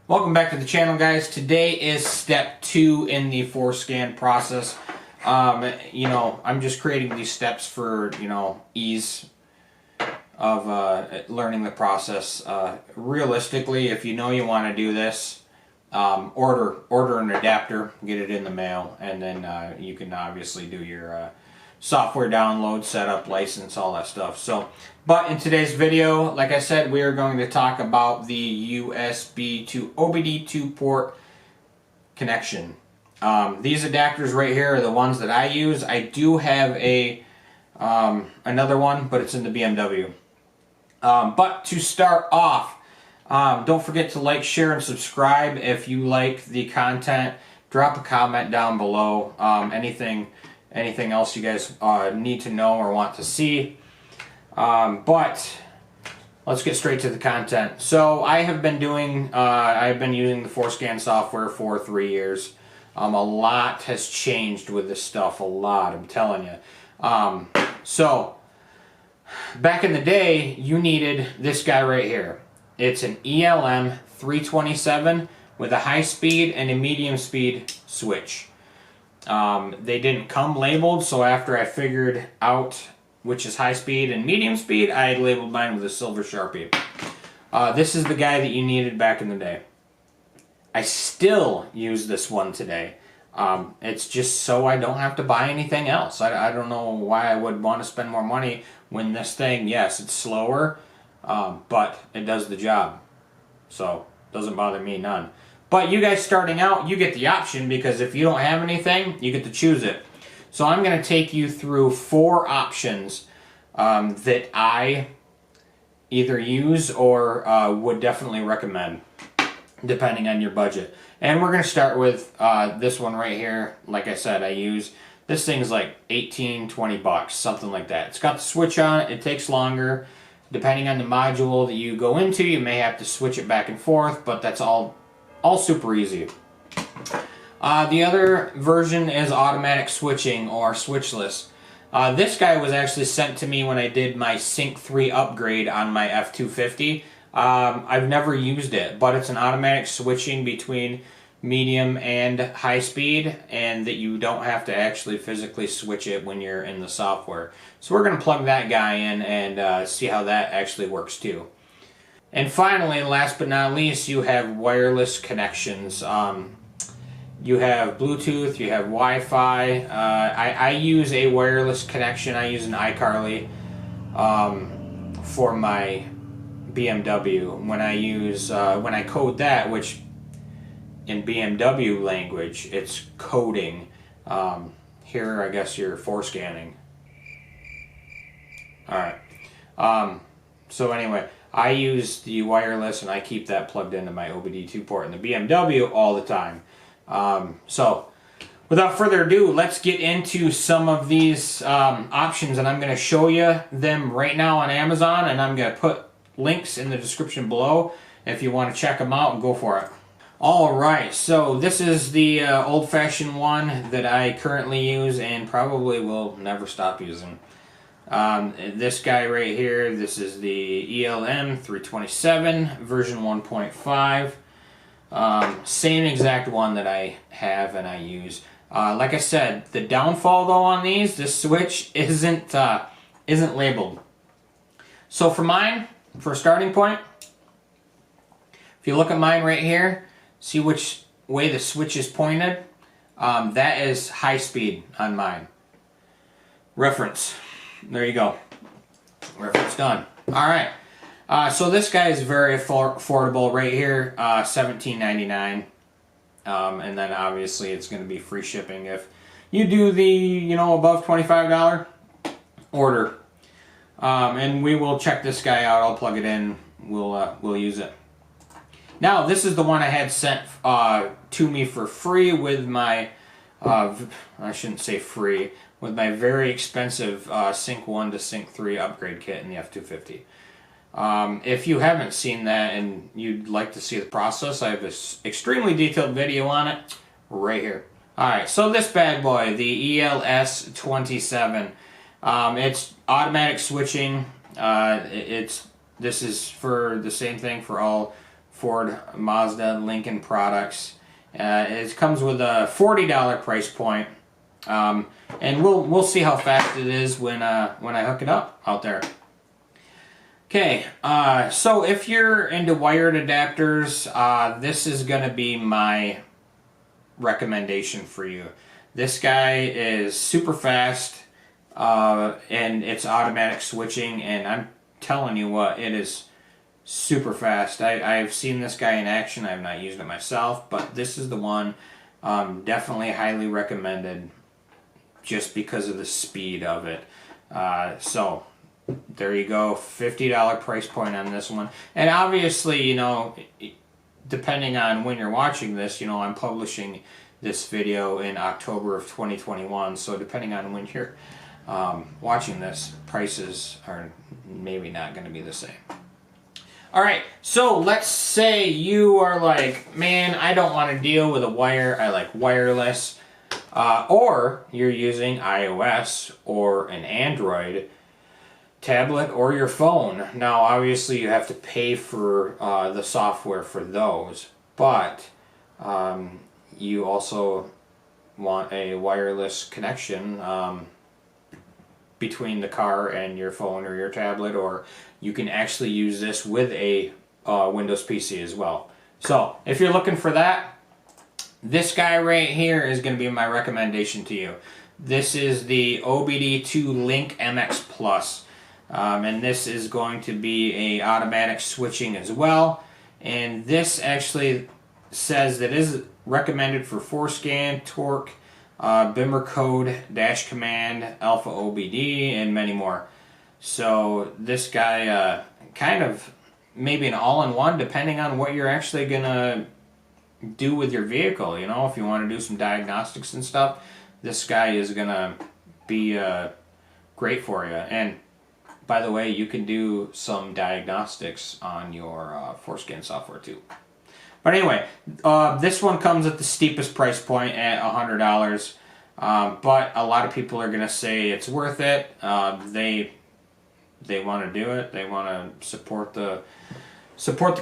Welcome back to the channel, guys. Today is step 2 in the FORScan process. I'm just creating these steps for, ease of learning the process. Realistically, if you know you want to do this, order an adapter, get it in the mail, and then you can obviously do your software download, setup, license, all that stuff. But in today's video, like I said, we are going to talk about the USB to OBD2 port connection. These adapters right here are the ones that I use. I do have another one, but it's in the BMW. But to start off, don't forget to like, share, and subscribe if you like the content. Drop a comment down below. Anything else you guys need to know or want to see. But let's get straight to the content. So I have been I've been using the FORScan software for 3 years. A lot has changed with this stuff. A lot, I'm telling you. So back in the day, you needed this guy right here. It's an ELM 327 with a high speed and a medium speed switch. They didn't come labeled, so after I figured out which is high speed and medium speed, I labeled mine with a silver Sharpie. This is the guy that you needed back in the day. I still use this one today. It's just so I don't have to buy anything else. I don't know why I would want to spend more money when this thing, yes, it's slower, but it does the job. So, doesn't bother me none. But you guys starting out, you get the option, because if you don't have anything, you get to choose it. So I'm going to take you through 4 options that I either use or would definitely recommend, depending on your budget. And we're going to start with this one right here. Like I said, I use, this thing's like 18, 20 bucks, something like that. It's got the switch on it. It takes longer. Depending on the module that you go into, you may have to switch it back and forth, but that's all super easy. The other version is automatic switching or switchless. This guy was actually sent to me when I did my Sync 3 upgrade on my F250. I've never used it, but it's an automatic switching between medium and high speed, and that you don't have to actually physically switch it when you're in the software. So we're going to plug that guy in and see how that actually works too. And finally, last but not least, you have wireless connections. You have Bluetooth, you have Wi-Fi. I use a wireless connection. I use an iCarly for my BMW. When I code that, which in BMW language, it's coding. Here, I guess you're FORScanning. Alright. So anyway, I use the wireless, and I keep that plugged into my OBD2 port in the BMW all the time. So without further ado, let's get into some of these options, and I'm going to show you them right now on Amazon, and I'm going to put links in the description below if you want to check them out and go for it. Alright, so this is the old-fashioned one that I currently use and probably will never stop using. This guy right here, this is the ELM 327 version 1.5. Same exact one that I have and I use. Like I said, the downfall though on these, this switch isn't labeled. So for mine, for a starting point, if you look at mine right here, see which way the switch is pointed? That is high speed on mine. Reference. There you go. Reference done. Alright. So this guy is very affordable right here. $17.99. And then obviously it's going to be free shipping if you do the, above $25 order. And we will check this guy out. I'll plug it in. We'll use it. Now, this is the one I had sent to me for free with my, I shouldn't say free, with my very expensive Sync 1 to Sync 3 upgrade kit in the F250. If you haven't seen that and you'd like to see the process, I have this extremely detailed video on it right here. Alright, so this bad boy, the ELS27, it's automatic switching. This is for the same thing for all Ford, Mazda, Lincoln products. It comes with a $40 price point, and we'll see how fast it is when I hook it up out there. Okay, so if you're into wired adapters, this is going to be my recommendation for you. This guy is super fast, and it's automatic switching, and I'm telling you what, it is super fast. I've seen this guy in action. I have not used it myself, but this is the one. Definitely highly recommended just because of the speed of it. So there you go, $50 price point on this one. And obviously, you know, depending on when you're watching this, you know, I'm publishing this video in October of 2021, so depending on when you're watching this, prices are maybe not going to be the same. Alright, so let's say you are like, man, I don't want to deal with a wire, I like wireless, or you're using iOS or an Android tablet or your phone. Now obviously you have to pay for the software for those, but you also want a wireless connection between the car and your phone or your tablet, or you can actually use this with a Windows PC as well. So if you're looking for that, this guy right here is going to be my recommendation to you. This is the OBD2Link MX Plus, and this is going to be a automatic switching as well. And this actually says that it is recommended for FORScan, torque, Bimmer code, dash command, alpha OBD, and many more. So this guy kind of maybe an all-in-one depending on what you're actually gonna do with your vehicle. You know, if you want to do some diagnostics and stuff, this guy is gonna be great for you. And by the way, you can do some diagnostics on your FORScan software too. But anyway, this one comes at the steepest price point at $100. But a lot of people are going to say it's worth it. They want to do it. They want to support the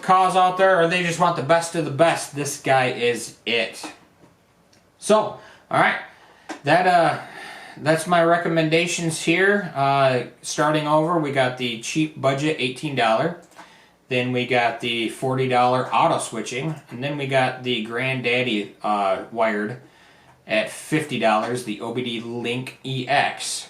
cause out there, or they just want the best of the best. This guy is it. So, all right, that's my recommendations here. Starting over, we got the cheap budget $18. Then we got the $40 auto switching, and then we got the granddaddy wired at $50, the OBDLink EX,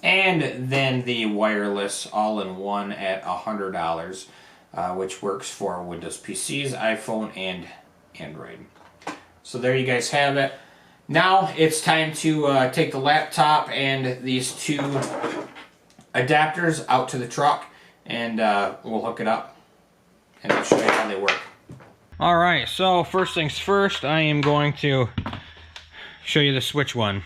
and then the wireless all-in-one at $100, which works for Windows PCs, iPhone, and Android. So there you guys have it. Now it's time to take the laptop and these two adapters out to the truck, and we'll hook it up and I'll show you how they work. Alright, so first things first, I am going to show you the switch one.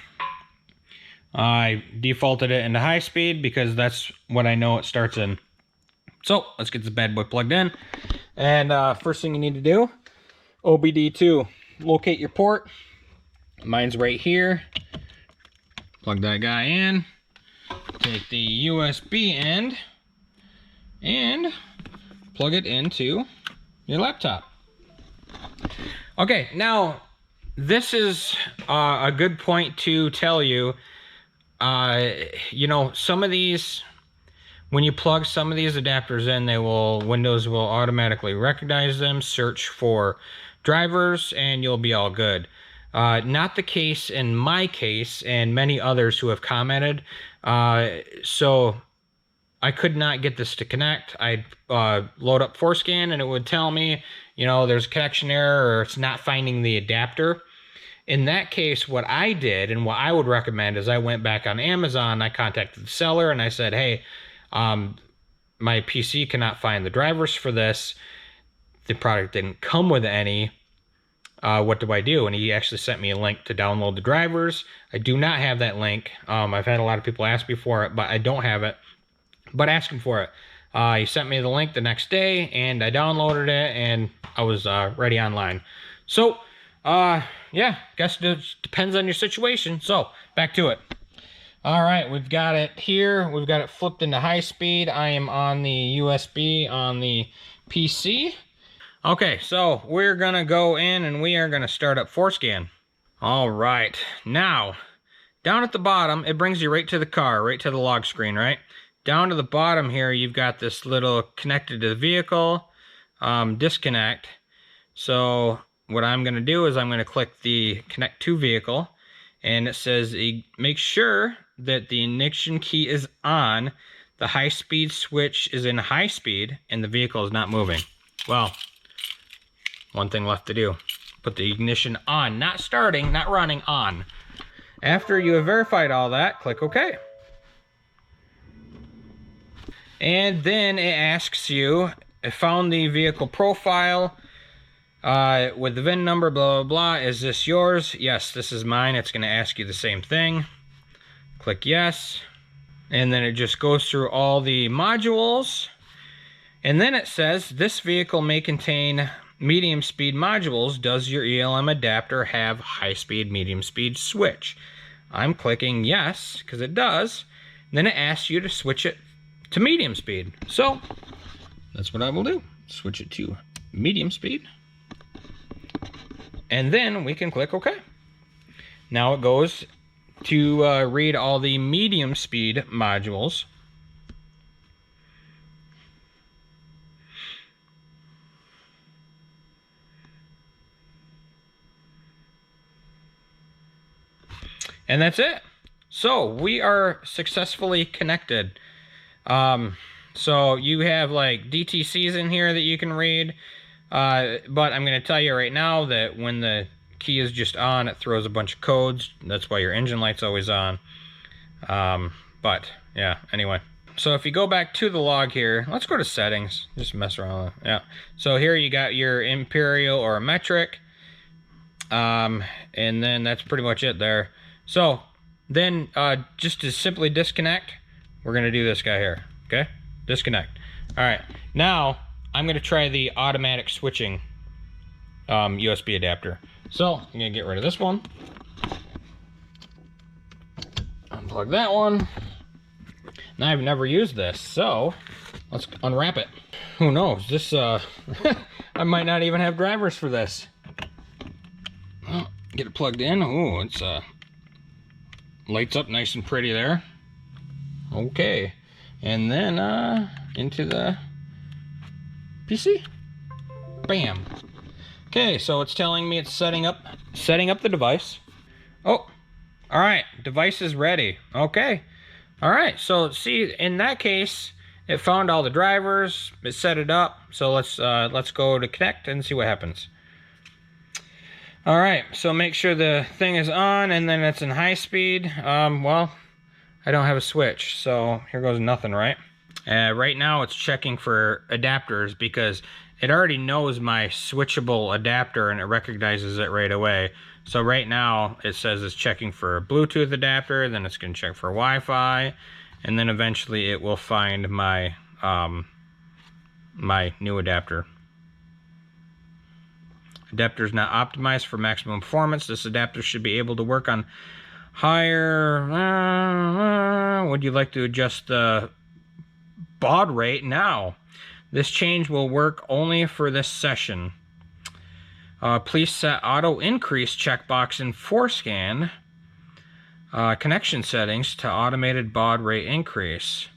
I defaulted it into high speed because that's what I know it starts in. So let's get this bad boy plugged in. And first thing you need to do, OBD2. Locate your port. Mine's right here. Plug that guy in. Take the USB end and plug it into your laptop. Okay, now this is a good point to tell you, you know, some of these, when you plug some of these adapters in, Windows will automatically recognize them, search for drivers, and you'll be all good. Not the case in my case and many others who have commented. So I could not get this to connect. I'd load up FORScan and it would tell me, you know, there's a connection error or it's not finding the adapter. In that case, what I did and what I would recommend is I went back on Amazon, I contacted the seller and I said, hey, my PC cannot find the drivers for this. The product didn't come with any. What do I do? And he actually sent me a link to download the drivers. I do not have that link. I've had a lot of people ask me for it, but I don't have it. But ask him for it. He sent me the link the next day, and I downloaded it, and I was ready online. So, yeah, guess it depends on your situation. So, back to it. All right, we've got it here. We've got it flipped into high speed. I am on the USB on the PC. Okay, so we're gonna go in and we are gonna start up FORScan. All right, now down at the bottom, it brings you right to the car, right to the log screen, right? Down to the bottom here, you've got this little connected to the vehicle, disconnect. So what I'm gonna do is I'm gonna click the connect to vehicle, and it says make sure that the ignition key is on, the high speed switch is in high speed, and the vehicle is not moving. Well, one thing left to do. Put the ignition on, not starting, not running, on. After you have verified all that, click OK. And then it asks you, it found the vehicle profile with the VIN number, blah, blah, blah. Is this yours? Yes, this is mine. It's going to ask you the same thing. Click yes. And then it just goes through all the modules. And then it says, this vehicle may contain medium speed modules. Does your ELM adapter have high speed, medium speed switch? I'm clicking yes, because it does. And then it asks you to switch it to medium speed. So that's what I will do. Switch it to medium speed. And then we can click OK. Now it goes to read all the medium speed modules. And that's it. So we are successfully connected. So you have like DTCs in here that you can read. But I'm going to tell you right now that when the key is just on, it throws a bunch of codes. That's why your engine light's always on. But yeah, anyway. So if you go back to the log here, let's go to settings. Just mess around with it. Yeah. So here you got your imperial or metric. And then that's pretty much it there. So then just to simply disconnect, we're going to do this guy here. Okay? Disconnect. All right. Now I'm going to try the automatic switching USB adapter. So I'm going to get rid of this one. Unplug that one. Now I've never used this, so let's unwrap it. Who knows? This I might not even have drivers for this. Well, get it plugged in. Oh, it's lights up nice and pretty there. Okay, and then into the PC. Bam. Okay, so it's telling me it's setting up the device. Oh, all right, device is ready. Okay, all right. So see, in that case, it found all the drivers. It set it up. So let's go to connect and see what happens. All right, so make sure the thing is on, and then it's in high speed. Well, I don't have a switch, so here goes nothing, right? Right now it's checking for adapters because it already knows my switchable adapter and it recognizes it right away. So right now it says it's checking for a Bluetooth adapter, then it's going to check for Wi-Fi, and then eventually it will find my my new adapter. Adapter is not optimized for maximum performance. This adapter should be able to work on higher. Would you like to adjust the baud rate now? This change will work only for this session. Please set auto increase checkbox in FORScan connection settings to automated baud rate increase.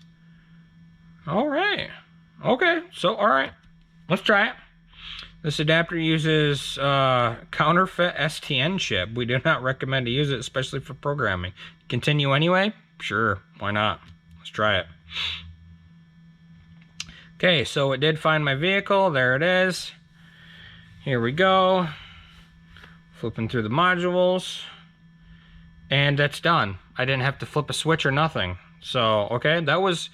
All right. Okay. So, all right. Let's try it. This adapter uses counterfeit STN chip. We do not recommend to use it, especially for programming. Continue anyway? Sure, why not? Let's try it. Okay, so it did find my vehicle. There it is. Here we go. Flipping through the modules. And that's done. I didn't have to flip a switch or nothing. So, okay, that was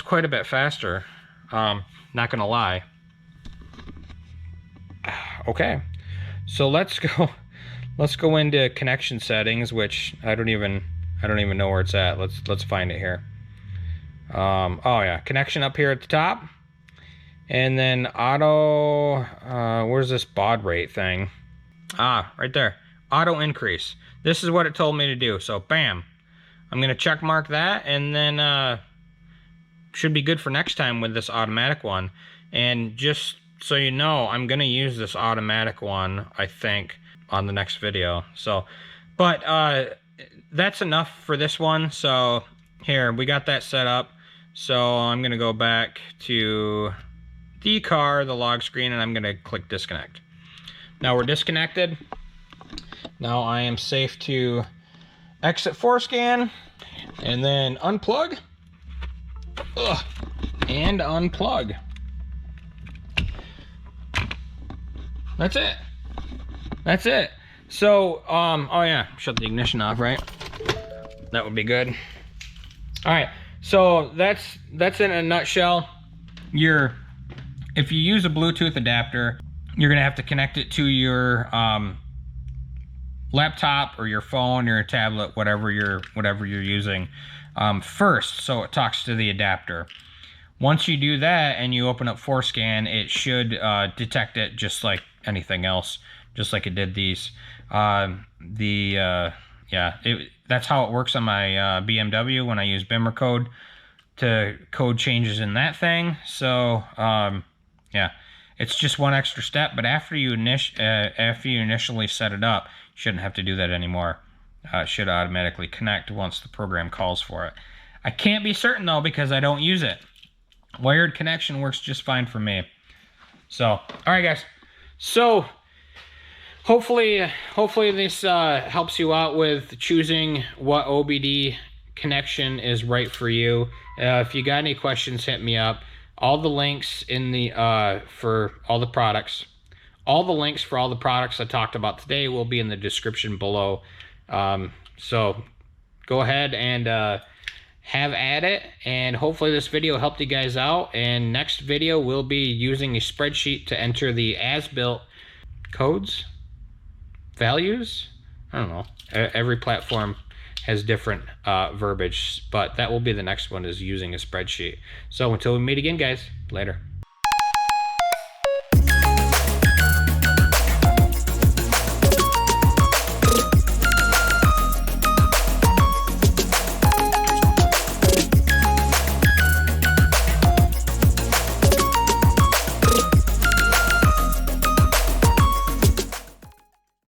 quite a bit faster. Not gonna lie. Okay, so let's go into connection settings, which I don't even know where it's at. Let's find it here. Oh yeah, connection up here at the top, and then auto. Where's this baud rate thing? Ah, right there. Auto increase. This is what it told me to do. So bam, I'm gonna check mark that, and then should be good for next time with this automatic one. And just so you know, I'm gonna use this automatic one, I think, on the next video. So, but that's enough for this one. So here, we got that set up. So I'm gonna go back to the car, the log screen, and I'm gonna click disconnect. Now we're disconnected. Now I am safe to exit FORScan and then unplug. And unplug. That's it. That's it. So, oh yeah, shut the ignition off, right? That would be good. All right, so that's in a nutshell. If you use a Bluetooth adapter, you're gonna have to connect it to your laptop or your phone or your tablet, whatever you're using, first, so it talks to the adapter. Once you do that and you open up FORScan, it should detect it just like anything else, just like it did these. That's how it works on my BMW when I use BIMR code to code changes in that thing. So yeah, it's just one extra step, but after you initially set it up, you shouldn't have to do that anymore. It should automatically connect once the program calls for it. I can't be certain though because I don't use it. Wired connection works just fine for me. So, all right guys. So, hopefully this helps you out with choosing what OBD connection is right for you. If you got any questions, hit me up. All the links in the for all the products. All the links for all the products I talked about today will be in the description below. So go ahead and have at it, and hopefully this video helped you guys out. And next video we'll be using a spreadsheet to enter the as-built codes, values. I don't know, every platform has different verbiage, but that will be the next one, is using a spreadsheet. So until we meet again guys, later.